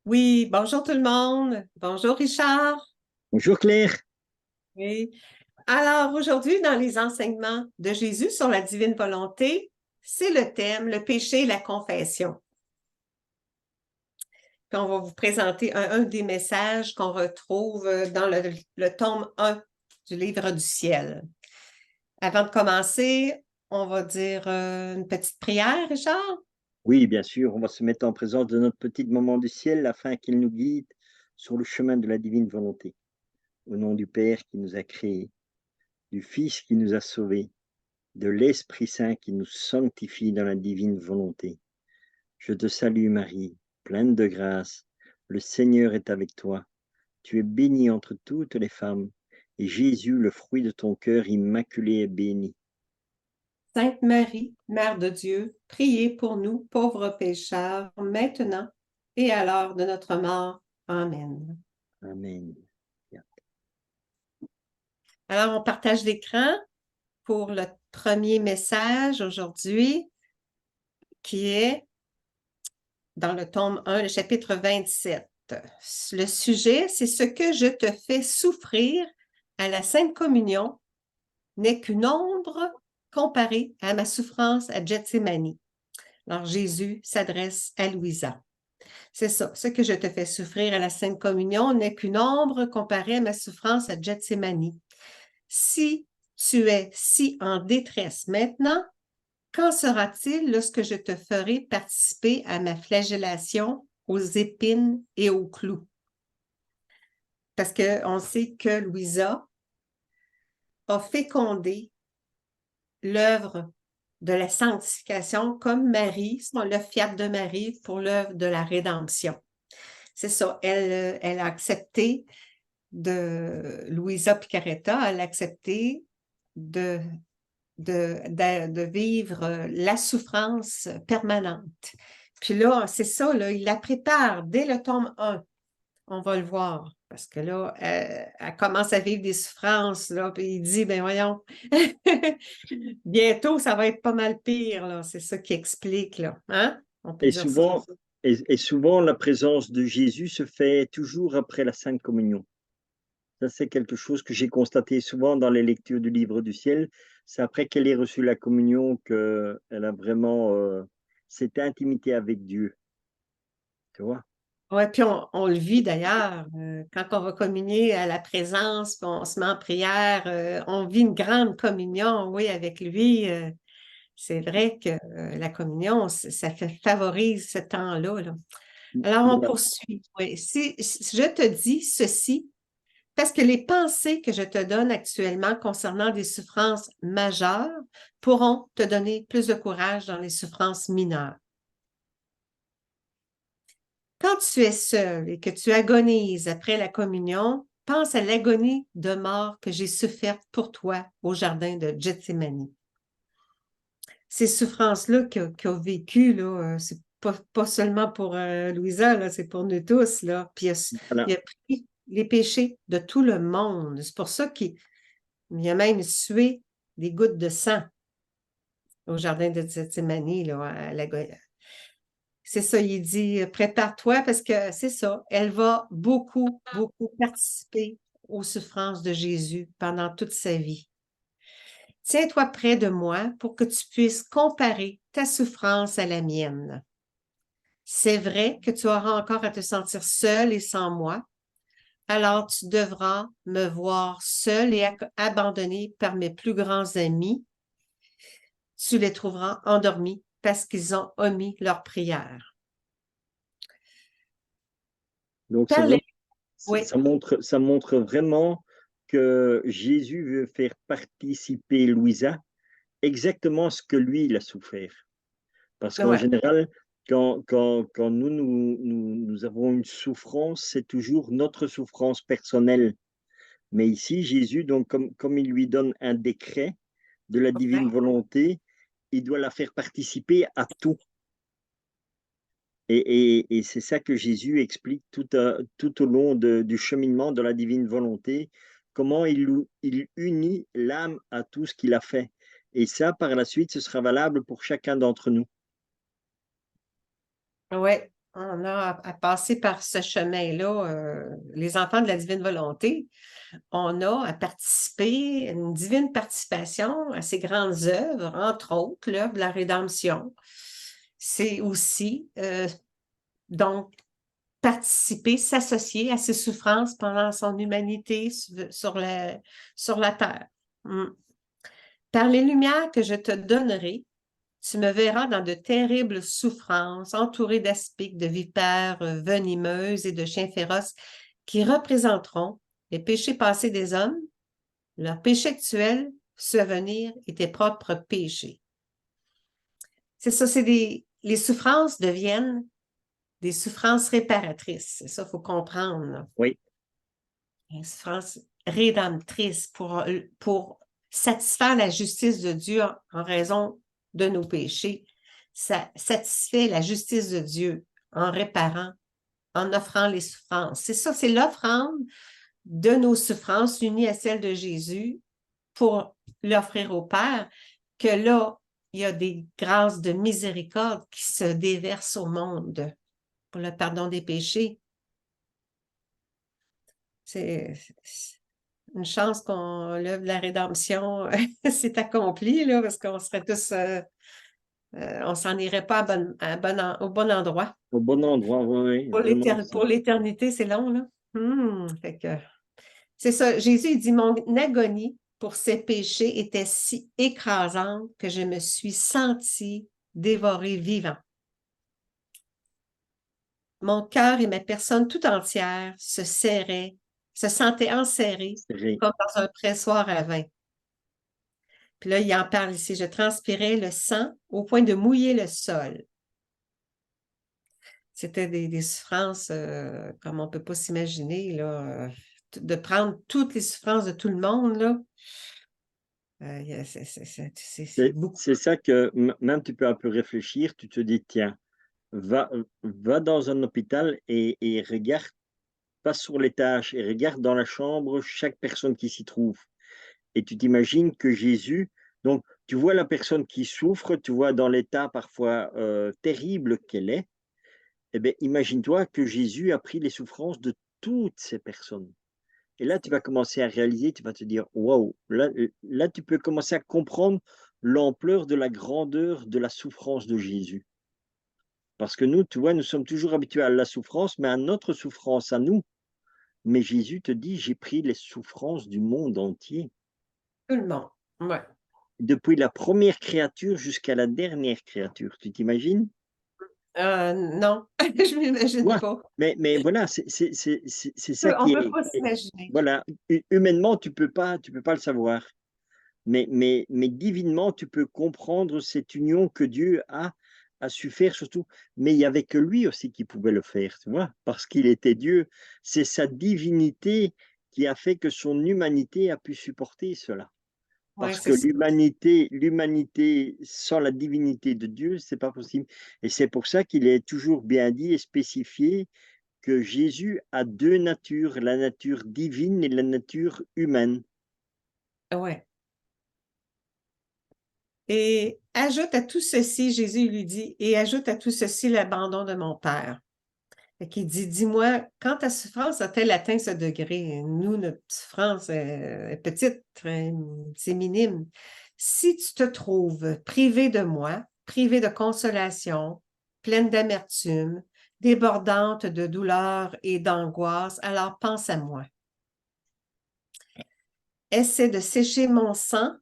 Oui, bonjour tout le monde. Bonjour Richard. Bonjour Claire. Oui. Alors aujourd'hui, dans les enseignements de Jésus sur la divine volonté, c'est le thème, le péché et la confession. Puis on va vous présenter un des messages qu'on retrouve dans le tome 1 du livre du ciel. Avant de commencer, on va dire une petite prière, Richard. Oui, bien sûr, on va se mettre en présence de notre petit maman du ciel afin qu'il nous guide sur le chemin de la divine volonté. Au nom du Père qui nous a créés, du Fils qui nous a sauvés, de l'Esprit Saint qui nous sanctifie dans la divine volonté. Je te salue Marie, pleine de grâce, le Seigneur est avec toi. Tu es bénie entre toutes les femmes, et Jésus, le fruit de ton cœur immaculé, est béni. Sainte Marie, Mère de Dieu, priez pour nous, pauvres pécheurs, maintenant et à l'heure de notre mort. Amen. Amen. Alors, on partage l'écran pour le premier message aujourd'hui, qui est dans le tome 1, le chapitre 27. Le sujet, c'est ce que je te fais souffrir à la Sainte Communion n'est qu'une ombre comparée à ma souffrance à Gethsémani. Alors, Jésus s'adresse à Louisa. C'est ça, ce que je te fais souffrir à la Sainte Communion n'est qu'une ombre comparée à ma souffrance à Gethsémani. Si tu es si en détresse maintenant, qu'en sera-t-il lorsque je te ferai participer à ma flagellation aux épines et aux clous? Parce qu'on sait que Louisa a fécondé l'œuvre de la sanctification comme Marie, le fiat de Marie pour l'œuvre de la rédemption. C'est ça, elle a accepté Louisa Picaretta, elle a accepté de de vivre la souffrance permanente. Puis là, c'est ça, là, il la prépare dès le tome 1. On va le voir. Parce que là, elle commence à vivre des souffrances, là, puis il dit, ben voyons, bientôt, ça va être pas mal pire, là. C'est ça qui explique, là. Hein? On peut Et dire ça. souvent, et souvent, la présence de Jésus se fait toujours après la Sainte Communion. Ça, c'est quelque chose que j'ai constaté souvent dans les lectures du livre du ciel. C'est après qu'elle ait reçu la communion qu'elle a vraiment cette intimité avec Dieu. Tu vois? Oui, puis on le vit d'ailleurs, quand on va communier à la présence, puis on se met en prière, on vit une grande communion, oui, avec lui. C'est vrai que la communion, ça favorise ce temps-là, là. Alors, on Voilà. poursuit. Oui. Si je te dis ceci, parce que les pensées que je te donne actuellement concernant des souffrances majeures pourront te donner plus de courage dans les souffrances mineures. Quand tu es seul et que tu agonises après la communion, pense à l'agonie de mort que j'ai soufferte pour toi au jardin de Gethsémani. Ces souffrances-là qu'il a vécues, là, c'est pas seulement pour Louisa, là, c'est pour nous tous. Là. Puis il Voilà. a pris les péchés de tout le monde. C'est pour ça qu'il a même sué des gouttes de sang au jardin de Gethsémani, là, c'est ça, il dit, prépare-toi parce que c'est ça, elle va beaucoup, beaucoup participer aux souffrances de Jésus pendant toute sa vie. Tiens-toi près de moi pour que tu puisses comparer ta souffrance à la mienne. C'est vrai que tu auras encore à te sentir seul et sans moi, alors tu devras me voir seul et abandonné par mes plus grands amis. Tu les trouveras endormis parce qu'ils ont omis leur prière. Donc, c'est Parlez, vraiment, oui, ça montre vraiment que Jésus veut faire participer Louisa exactement ce que lui, il a souffert. Parce qu'en ouais. général, quand nous avons une souffrance, c'est toujours notre souffrance personnelle. Mais ici, Jésus, donc, comme il lui donne un décret de la divine volonté, il doit la faire participer à tout. Et c'est ça que Jésus explique tout au long du cheminement de la divine volonté, comment il unit l'âme à tout ce qu'il a fait. Et ça, par la suite, ce sera valable pour chacun d'entre nous. Ouais. on a à passer par ce chemin-là, les enfants de la divine volonté, on a à participer, une divine participation à ces grandes œuvres, entre autres l'œuvre de la rédemption. C'est aussi, donc, participer, s'associer à ses souffrances pendant son humanité sur la terre. Par les lumières que je te donnerai, tu me verras dans de terribles souffrances, entouré d'aspics, de vipères venimeuses et de chiens féroces qui représenteront les péchés passés des hommes, leurs péchés actuels, ceux à venir et tes propres péchés. C'est ça, les souffrances deviennent des souffrances réparatrices. C'est ça, il faut comprendre. Là. Oui. Une souffrance rédemptrice pour satisfaire la justice de Dieu en raison de nos péchés. Ça satisfait la justice de Dieu en réparant, en offrant les souffrances. C'est ça, c'est l'offrande de nos souffrances unies à celles de Jésus pour l'offrir au Père, que là, il y a des grâces de miséricorde qui se déversent au monde pour le pardon des péchés. C'est une chance qu'on l'œuvre de la rédemption s'est accomplie, là, parce qu'on serait tous, on s'en irait pas au bon endroit. Au bon endroit, oui, Pour l'éternité, c'est long, là. Fait que, c'est ça, Jésus dit, mon agonie pour ces péchés était si écrasante que je me suis sentie dévorée vivant. Mon cœur et ma personne tout entière se sentaient enserrés comme dans un pressoir à vin. Puis là, il en parle ici. Je transpirais le sang au point de mouiller le sol. C'était des souffrances comme on ne peut pas s'imaginer, là, de prendre toutes les souffrances de tout le monde, là. C'est beaucoup. C'est ça que même tu peux un peu réfléchir, tu te dis, tiens, va dans un hôpital et regarde, passe sur l'étage et regarde dans la chambre chaque personne qui s'y trouve. Et tu t'imagines que Jésus, donc tu vois la personne qui souffre, tu vois dans l'état parfois terrible qu'elle est, eh bien imagine-toi que Jésus a pris les souffrances de toutes ces personnes. Et là, tu vas commencer à réaliser, tu vas te dire, waouh, là, tu peux commencer à comprendre l'ampleur de la grandeur de la souffrance de Jésus. Parce que nous, tu vois, nous sommes toujours habitués à la souffrance, mais à notre souffrance à nous. Mais Jésus te dit, j'ai pris les souffrances du monde entier. Tout le monde, ouais. Depuis la première créature jusqu'à la dernière créature, tu t'imagines? Non, je ne m'imagine Ouais, pas. mais voilà, c'est ça On qui ne peut pas est s'imaginer. voilà, humainement, tu peux pas le savoir. Mais divinement, tu peux comprendre cette union que Dieu a su faire surtout. Mais il y avait que lui aussi qui pouvait le faire, tu vois? Parce qu'il était Dieu. C'est sa divinité qui a fait que son humanité a pu supporter cela. Oui, Parce c'est que ça. l'humanité sans la divinité de Dieu, c'est pas possible. Et c'est pour ça qu'il est toujours bien dit et spécifié que Jésus a 2 natures, la nature divine et la nature humaine. Ouais. Et ajoute à tout ceci, Jésus lui dit, et ajoute à tout ceci l'abandon de mon Père. Fait qu'il dit, dis-moi, quand ta souffrance a-t-elle atteint ce degré? Nous, notre souffrance est petite, c'est minime. Si tu te trouves privé de moi, privé de consolation, pleine d'amertume, débordante de douleur et d'angoisse, alors pense à moi. Essaie de sécher mon sang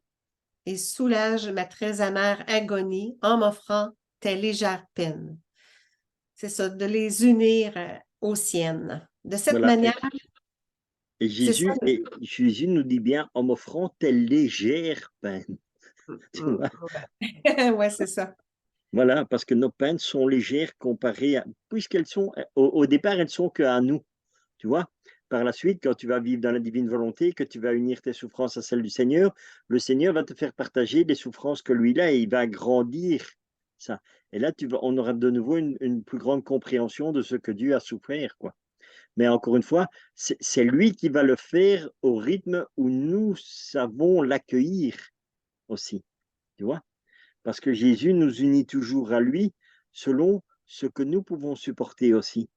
et soulage ma très amère agonie en m'offrant tes légères peines. C'est ça, de les unir aux siennes. De cette Voilà. manière, Et c'est ça. Jésus nous dit bien en m'offrant telle légère peine. Tu vois? Ouais, ouais, c'est ça. Voilà, parce que nos peines sont légères comparées à, puisqu'elles sont, au départ, elles sont qu'à nous. Tu vois? Par la suite, quand tu vas vivre dans la divine volonté, que tu vas unir tes souffrances à celles du Seigneur, le Seigneur va te faire partager des souffrances que lui a et il va agrandir ça. Et là, on aura de nouveau une plus grande compréhension de ce que Dieu a souffert, quoi. Mais encore une fois, c'est lui qui va le faire au rythme où nous savons l'accueillir aussi, tu vois? Parce que Jésus nous unit toujours à lui selon ce que nous pouvons supporter aussi.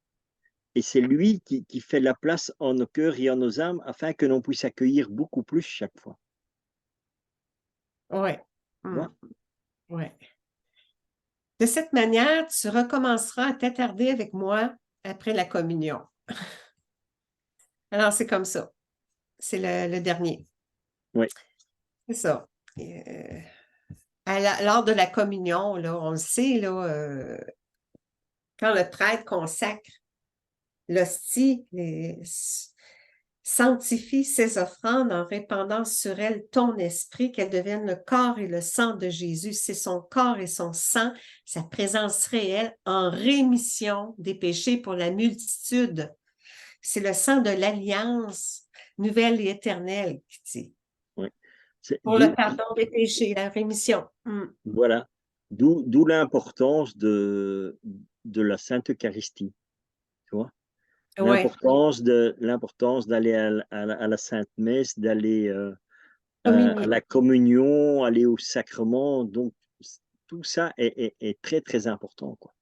Et c'est lui qui fait la place en nos cœurs et en nos âmes afin que l'on puisse accueillir beaucoup plus chaque fois. Ouais. Tu vois? Ouais. De cette manière, tu recommenceras à t'attarder avec moi après la communion. Alors, c'est comme ça. C'est le dernier. Oui, C'est ça. Lors de la communion, là, on le sait, là, quand le prêtre consacre l'hostie, sanctifie ses offrandes en répandant sur elle ton esprit, qu'elles deviennent le corps et le sang de Jésus. C'est son corps et son sang, sa présence réelle en rémission des péchés pour la multitude. C'est le sang de l'alliance nouvelle et éternelle qui dit. oui. Pour le pardon des péchés, la rémission. Voilà. D'où l'importance de la Sainte Eucharistie. Tu vois? Oui, L'importance d'aller à la Sainte Messe, d'aller à communier. la communion, aller au sacrement. Donc, tout ça est très, très important, quoi.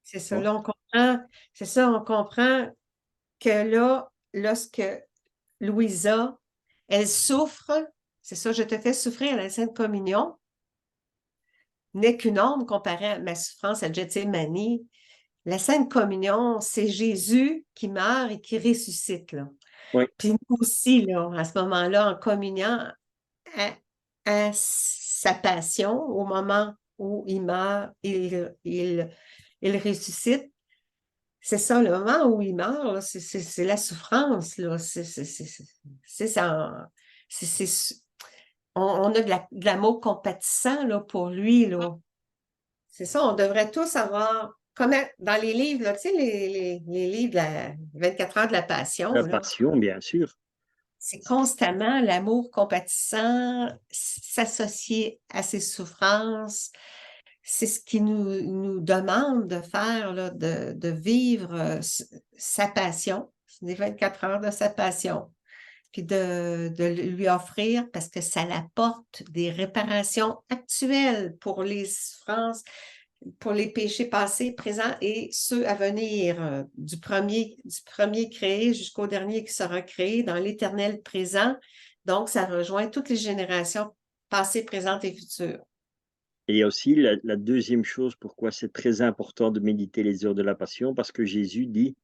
C'est Tu ça, vois? là, on comprend. C'est ça, on comprend que là, lorsque Louisa, elle souffre, c'est ça, je te fais souffrir à la Sainte Communion, n'est qu'une ombre comparée à ma souffrance à Gethsémani. La Sainte Communion, c'est Jésus qui meurt et qui ressuscite, là. Oui, Puis nous aussi, là, à ce moment-là, en communion à sa passion, au moment où il meurt, il ressuscite. C'est ça, le moment où il meurt, c'est la souffrance, là. C'est ça. On a de l'amour compatissant là, pour lui, là. C'est ça, on devrait tous avoir, comme dans les livres, là, tu sais, les livres de la 24 heures de la Passion, la là, passion, bien sûr. c'est constamment l'amour compatissant, s'associer à ses souffrances. C'est ce qui nous demande de faire, là, de vivre sa passion, les 24 heures de sa passion, puis de lui offrir, parce que ça l'apporte des réparations actuelles pour les souffrances, pour les péchés passés, présents et ceux à venir, du premier créé jusqu'au dernier qui sera créé dans l'éternel présent. Donc, ça rejoint toutes les générations passées, présentes et futures. Et il y a aussi la deuxième chose, pourquoi c'est très important de méditer les heures de la passion, parce que Jésus dit: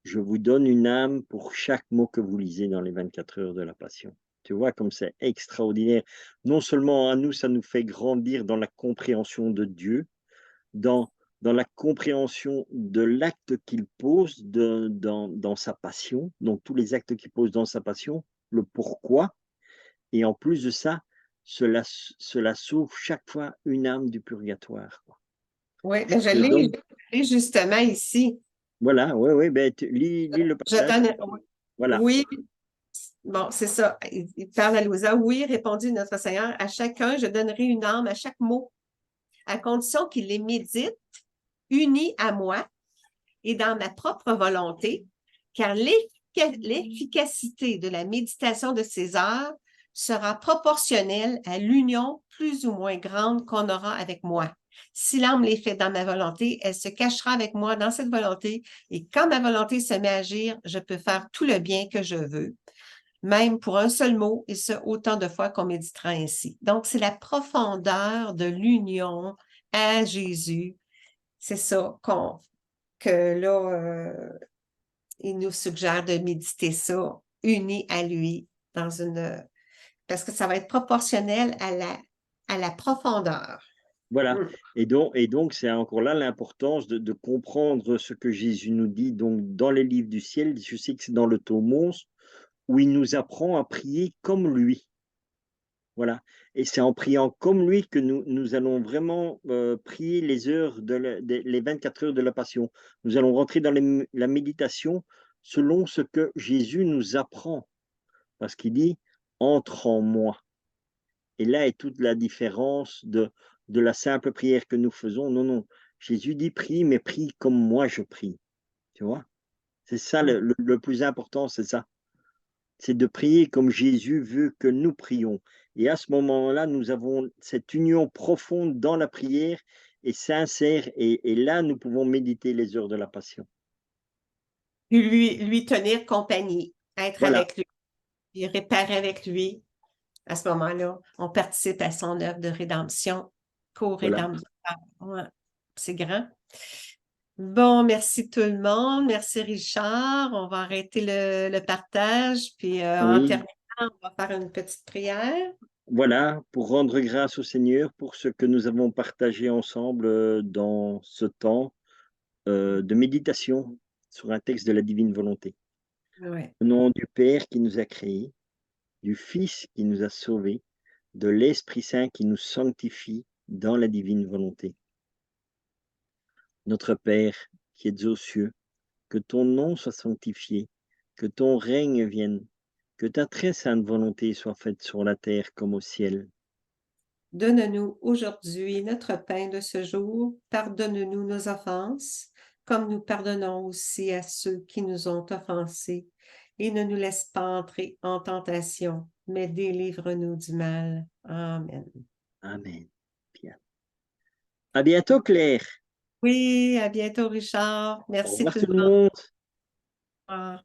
«Je vous donne une âme pour chaque mot que vous lisez dans les 24 heures de la passion». Tu vois comme c'est extraordinaire. Non seulement à nous, ça nous fait grandir dans la compréhension de Dieu, dans la compréhension de l'acte qu'il pose dans sa passion, donc tous les actes qu'il pose dans sa passion, le pourquoi, et en plus de ça, cela sauve chaque fois une âme du purgatoire, quoi. Oui, Ça mais je te donne l'ai justement ici. voilà, oui, oui, ben, tu lis le Je passage, donne, voilà, oui, bon, c'est ça. Il parle à Louisa. Oui, répondit notre Seigneur, à chacun, je donnerai une âme à chaque mot, à condition qu'il les médite, unis à moi et dans ma propre volonté, car l'efficacité de la méditation de ces heures sera proportionnelle à l'union plus ou moins grande qu'on aura avec moi. Si l'âme les fait dans ma volonté, elle se cachera avec moi dans cette volonté, et quand ma volonté se met à agir, je peux faire tout le bien que je veux, même pour un seul mot, et ce, autant de fois qu'on méditera ainsi. Donc, c'est la profondeur de l'union à Jésus. C'est ça que là, il nous suggère de méditer ça, unis à lui, dans une, parce que ça va être proportionnel à la profondeur. voilà, Mm. et donc c'est encore là l'importance de comprendre ce que Jésus nous dit donc dans les livres du ciel. Je sais que c'est dans le tome 11 où il nous apprend à prier comme lui. Voilà, et c'est en priant comme lui que nous allons vraiment, prier les heures les 24 heures de la Passion. Nous allons rentrer dans la méditation selon ce que Jésus nous apprend, parce qu'il dit: «Entre en moi», et là est toute la différence de la simple prière que nous faisons. Non, non, Jésus dit: «Prie, mais prie comme moi je prie», tu vois? C'est ça le plus important, c'est ça. C'est de prier comme Jésus veut que nous prions. Et à ce moment-là, nous avons cette union profonde dans la prière et sincère, et là, nous pouvons méditer les heures de la passion. Lui tenir compagnie, être Voilà, avec lui, puis réparer avec lui. À ce moment-là, on participe à son œuvre de rédemption, voilà. co-rédemption. Ouais, c'est grand. Bon, merci tout le monde. Merci Richard. On va arrêter le partage. Puis en Oui, terminant, on va faire une petite prière. voilà, pour rendre grâce au Seigneur pour ce que nous avons partagé ensemble dans ce temps de méditation sur un texte de la divine volonté. Ouais. Au nom du Père qui nous a créés, du Fils qui nous a sauvés, de l'Esprit Saint qui nous sanctifie dans la divine volonté. Notre Père qui es aux cieux, que ton nom soit sanctifié, que ton règne vienne, que ta très sainte volonté soit faite sur la terre comme au ciel. Donne-nous aujourd'hui notre pain de ce jour. Pardonne-nous nos offenses, comme nous pardonnons aussi à ceux qui nous ont offensés. Et ne nous laisse pas entrer en tentation, mais délivre-nous du mal. Amen. Amen. Bien. À bientôt, Claire. Oui, à bientôt, Richard. Au Merci revoir tout tout le le monde. monde.